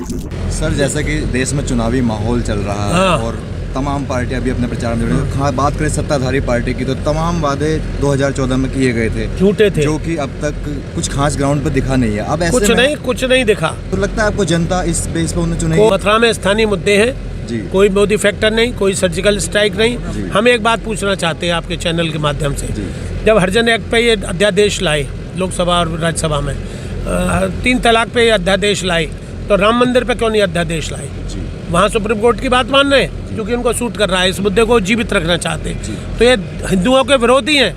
Sir जैसा कि देश में चुनावी माहौल चल रहा है और तमाम पार्टियां अभी अपने प्रचार में जुड़ी हैं। बात करें सत्ताधारी पार्टी की तो तमाम वादे 2014 में किए गए थे, झूठे थे, जो कि अब तक कुछ खास ग्राउंड पर दिखा नहीं है। अब ऐसे कुछ नहीं दिखा। तो लगता है आपको जनता इस बेस पर उन्हें चुनेगी? मथुरा में स्थानीय मुद्दे हैं जी, कोई मोदी फैक्टर नहीं, कोई सर्जिकल स्ट्राइक नहीं। हम एक बात पूछना चाहते हैं आपके चैनल के माध्यम से, जब हरिजन एक्ट पे ये अध्यादेश लाए लोकसभा और राज्यसभा में, 3 तलाक पे ये अध्यादेश लाए, तो राम मंदिर पे क्यों नहीं अध्यादेश लाए? वहाँ सुप्रीम कोर्ट की बात मान रहे हैं क्योंकि उनको सूट कर रहा है, इस मुद्दे को जीवित रखना चाहते हैं। तो ये हिंदुओं के विरोधी हैं।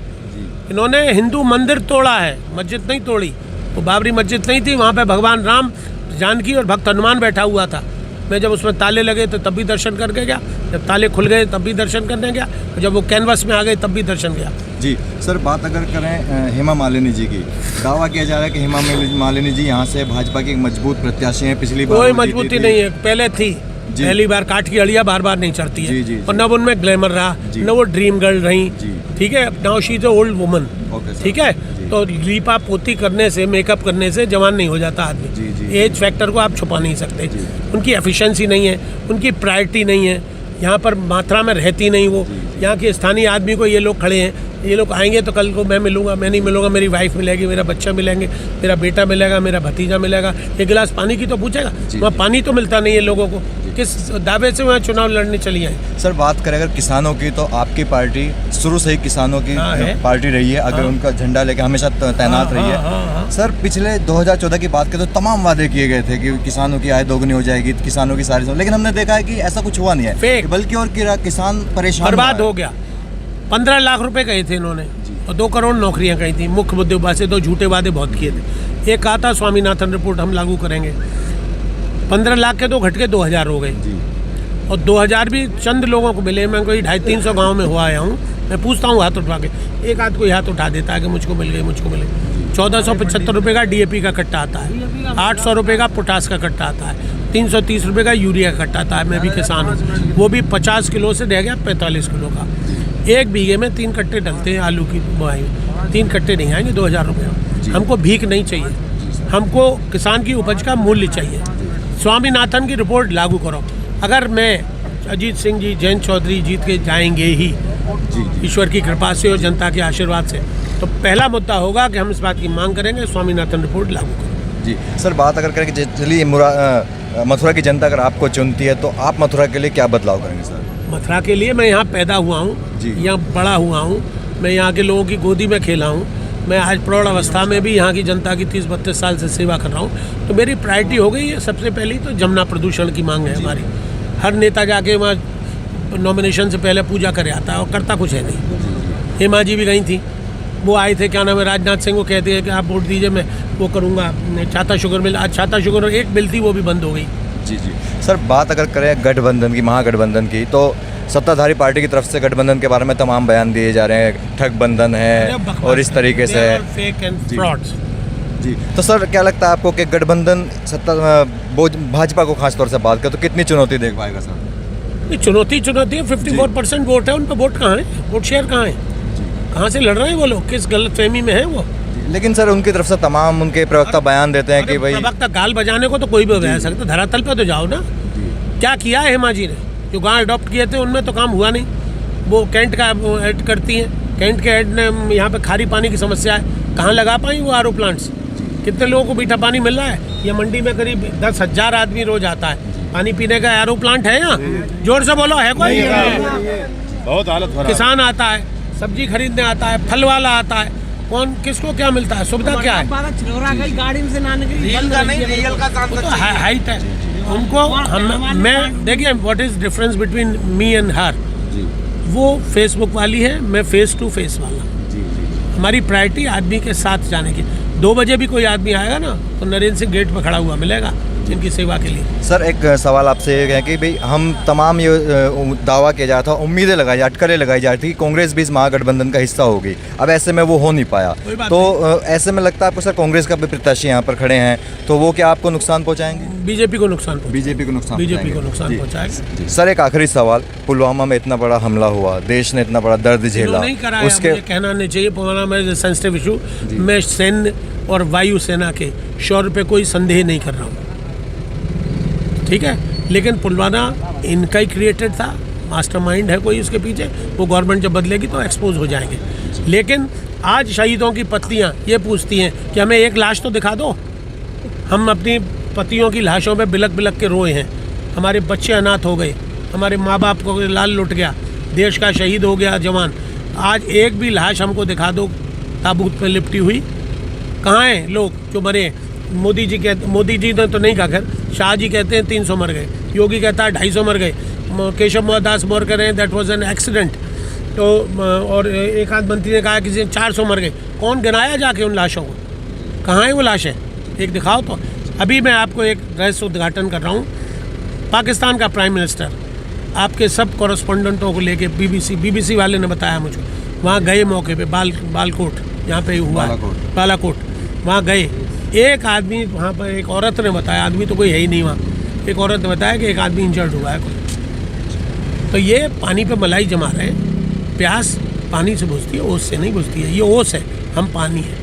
इन्होंने हिंदू मंदिर तोड़ा है, मस्जिद नहीं तोड़ी। वो बाबरी मस्जिद नहीं थी, वहाँ पे भगवान राम, जानकी और भक्त हनुमान बैठा हुआ था। मैं जब उसमें ताले लगे तो तब भी दर्शन करके गया, जब ताले खुल गए तब भी दर्शन करने गया, और जब वो कैनवस में आ गए तब भी दर्शन गया। जी सर, बात अगर करें हेमा मालिनी जी की, दावा किया जा रहा है कि हेमा मालिनी जी यहाँ से भाजपा की एक मजबूत प्रत्याशी हैं। पिछली बार कोई मजबूती नहीं है, पहले थी, पहली बार काट की अड़िया बार बार नहीं चढ़ती है। और न उनमें ग्लैमर रहा, न वो ड्रीम गर्ल रही, ठीक है। Now she is old woman, ठीक है। तो लीपा पोती करने से, मेकअप करने से जवान नहीं हो जाता आदमी। एज फैक्टर को आप छुपा नहीं सकते। उनकी एफिशिएंसी नहीं है, उनकी प्रायोरिटी नहीं है, यहाँ पर मात्रा में रहती नहीं वो। यहाँ के स्थानीय आदमी को ये लोग खड़े हैं, ये लोग आएंगे तो कल को मैं मिलूंगा, मैं नहीं मिलूंगा, मेरी वाइफ मिलेगी, मेरा बच्चा मिलेंगे, मेरा बेटा मिलेगा, मेरा भतीजा मिलेगा। एक गिलास पानी की तो पूछेगा, वहाँ पानी तो मिलता नहीं है लोगों को। किस दावे से वहाँ चुनाव लड़ने चली है? सर बात करें अगर किसानों की, तो आपकी पार्टी शुरू से ही किसानों की पार्टी रही है, अगर उनका झंडा लेके हमेशा तैनात रही है। सर पिछले 2014 की बात करें तो तमाम वादे किए गए थे कि किसानों की आय दोगुनी हो जाएगी, किसानों की सारी, लेकिन हमने देखा है कि ऐसा कुछ हुआ नहीं है, बल्कि और किसान परेशान, बर्बाद हो गया। 15 लाख रुपए कहे थे इन्होंने और 2 करोड़ नौकरियां कही थी। मुख्य मुद्दे से 2 झूठे वादे बहुत किए थे। एक कहा था स्वामीनाथन रिपोर्ट हम लागू करेंगे, 15 लाख के 2 घट के 2000 हो गए, और 2000 भी चंद लोगों को मिले। मैं कोई 250-300 गाँव में हुआ आया हूँ, मैं पूछता हूँ हाथ उठा के, एक आध कोई हाथ उठा देता है कि मुझको मिल गई, मुझको मिले। 1475 रुपये का DAP का कट्टा आता है, 800 रुपये का पोटास का कट्टा आता है, 330 रुपये का यूरिया का कट्टा आता है। मैं भी किसान हूँ, वो भी 50 किलो से रह गया 45 किलो का। 1 बीघे में 3 कट्टे डलते हैं आलू की बुआई में, 3 कट्टे नहीं आएंगे 2000 रुपये। हमको भीख नहीं चाहिए, हमको किसान की उपज का मूल्य चाहिए। स्वामीनाथन की रिपोर्ट लागू करो। अगर मैं, अजीत सिंह जी, जयंत चौधरी जीत के जाएंगे ही ईश्वर की कृपा से और जनता के आशीर्वाद से, तो पहला मुद्दा होगा कि हम इस बात की मांग करेंगे स्वामीनाथन रिपोर्ट लागू करो। जी सर, बात अगर करें कि चलिए मथुरा की जनता अगर आपको चुनती है तो आप मथुरा के लिए क्या बदलाव करेंगे? सर मथुरा के लिए मैं यहाँ पैदा हुआ हूँ, यहाँ बड़ा हुआ हूँ, मैं यहाँ के लोगों की गोदी में खेला हूँ। मैं आज प्रौढ़ अवस्था में भी यहाँ की जनता की 30-32 साल से सेवा कर रहा हूँ। तो मेरी प्रायोरिटी हो गई है सबसे पहली तो जमुना प्रदूषण की मांग है हमारी। हर नेता जाके वहाँ नॉमिनेशन से पहले पूजा करे आता है और करता कुछ है नहीं। हेमा जी भी गई थी, वो आए थे, क्या नाम है, राजनाथ सिंह को कहते हैं कि आप वोट दीजिए, मैं वो करूँगा। छाता शुगर मिल, आज छाता शुगर एक मिल थी वो भी बंद हो गई। जी सर, बात अगर करें गठबंधन की, महागठबंधन की, तो सत्ताधारी पार्टी की तरफ से गठबंधन के बारे में तमाम बयान दिए जा रहे हैं, ठगबंधन है और इस तरीके से फेक एंड फ्रॉड्स। जी तो सर क्या लगता है आपको कि गठबंधन भाजपा को खास तौर से बात करें तो कितनी चुनौती देख पाएगा? सर चुनौती है, 54% वोट है, उनका वोट कहाँ है, वोट शेयर कहाँ है, कहाँ से लड़ रहे हैं वो लोग, किस गलतफहमी में है वो? लेकिन सर उनकी तरफ से तमाम उनके प्रवक्ता बयान देते हैं कि भाई प्रवक्ता गाल बजाने को तो कोई भी बजा सकता, धरातल पे तो जाओ ना। क्या किया है हेमा जी ने? जो गाँव अडॉप्ट किए थे उनमें तो काम हुआ नहीं। वो कैंट का ऐड करती हैं, कैंट के ऐड ने यहाँ पे खारी पानी की समस्या है, कहाँ लगा पाई वो RO प्लांट्स? कितने लोगों को मीठा पानी मिल रहा है? ये मंडी में करीब 10,000 आदमी रोज आता है, पानी पीने का RO प्लांट है यहाँ? जोर से बोलो, है कोई? बहुत हालत खराब। किसान आता है, सब्जी खरीदने आता है, फल वाला आता है, कौन किसको क्या मिलता है, सुविधा क्या है? हाइट है उनको। मैं देखिए what is difference between me and her, वो फेसबुक वाली है, मैं फेस टू फेस वाला। हमारी प्रायोरिटी आदमी के साथ जाने की। 2 बजे भी कोई आदमी आएगा ना तो नरेंद्र सिंह गेट पर खड़ा हुआ मिलेगा जिनकी सेवा के लिए। सर एक सवाल आपसे ये है कि भाई हम तमाम ये दावा किया जा रहा था, उम्मीदें लगाई, अटकलें लगाई जा रही थी कि कांग्रेस भी इस महागठबंधन का हिस्सा होगी, अब ऐसे में वो हो नहीं पाया, तो ऐसे में लगता है आपको सर कांग्रेस का भी प्रत्याशी यहाँ पर खड़े हैं तो वो क्या आपको नुकसान पहुँचाएंगे? बीजेपी को नुकसान पहुँचाएंगे। सर एक आखिरी सवाल, पुलवामा में इतना बड़ा हमला हुआ, देश ने इतना बड़ा दर्द झेला, उसके कहना नहीं चाहिए, पुलवामा में सेंसिटिव इशू, मैं सैन्य और वायु सेना के शौर्य पे कोई संदेह नहीं कर रहा हूँ। ठीक है, लेकिन पुलवामा इनका ही क्रिएटेड था, मास्टरमाइंड है कोई उसके पीछे, वो गवर्नमेंट जब बदलेगी तो एक्सपोज हो जाएंगे। लेकिन आज शहीदों की पत्नियां ये पूछती हैं कि हमें एक लाश तो दिखा दो। हम अपनी पतियों की लाशों पे बिलक बिलक के रोए हैं, हमारे बच्चे अनाथ हो गए, हमारे माँ बाप को लाल लुट गया, देश का शहीद हो गया जवान। आज एक भी लाश हमको दिखा दो ताबूत पे लिपटी हुई। कहाँ हैं लोग जो मरे? मोदी जी ने तो नहीं कहा, खैर शाह जी कहते हैं 300 मर गए, योगी कहता है 250 मर गए, केशव मोहदास मौर्य कह रहे हैं दैट वाज एन एक्सीडेंट, तो और एक आध मंत्री ने कहा कि 400 मर गए। कौन गिनाया जाके उन लाशों को? कहाँ है वो लाशें? एक दिखाओ तो। अभी मैं आपको एक रहस्य उद्घाटन कर रहा हूँ। पाकिस्तान का प्राइम मिनिस्टर आपके सब कॉरेस्पोंडेंटों को लेके बीबीसी वाले ने बताया मुझे, वहाँ गए मौके पे बालाकोट, यहाँ पे हुआ बालाकोट, वहाँ गए। एक आदमी वहाँ पर, एक औरत ने बताया, आदमी तो कोई है ही नहीं वहाँ, एक औरत ने बताया कि एक आदमी इंजर्ड हुआ है कोई। तो ये पानी पे मलाई जमा रहे हैं। प्यास पानी से बुझती है, ओस से नहीं बुझती है। ये ओस है, हम पानी है।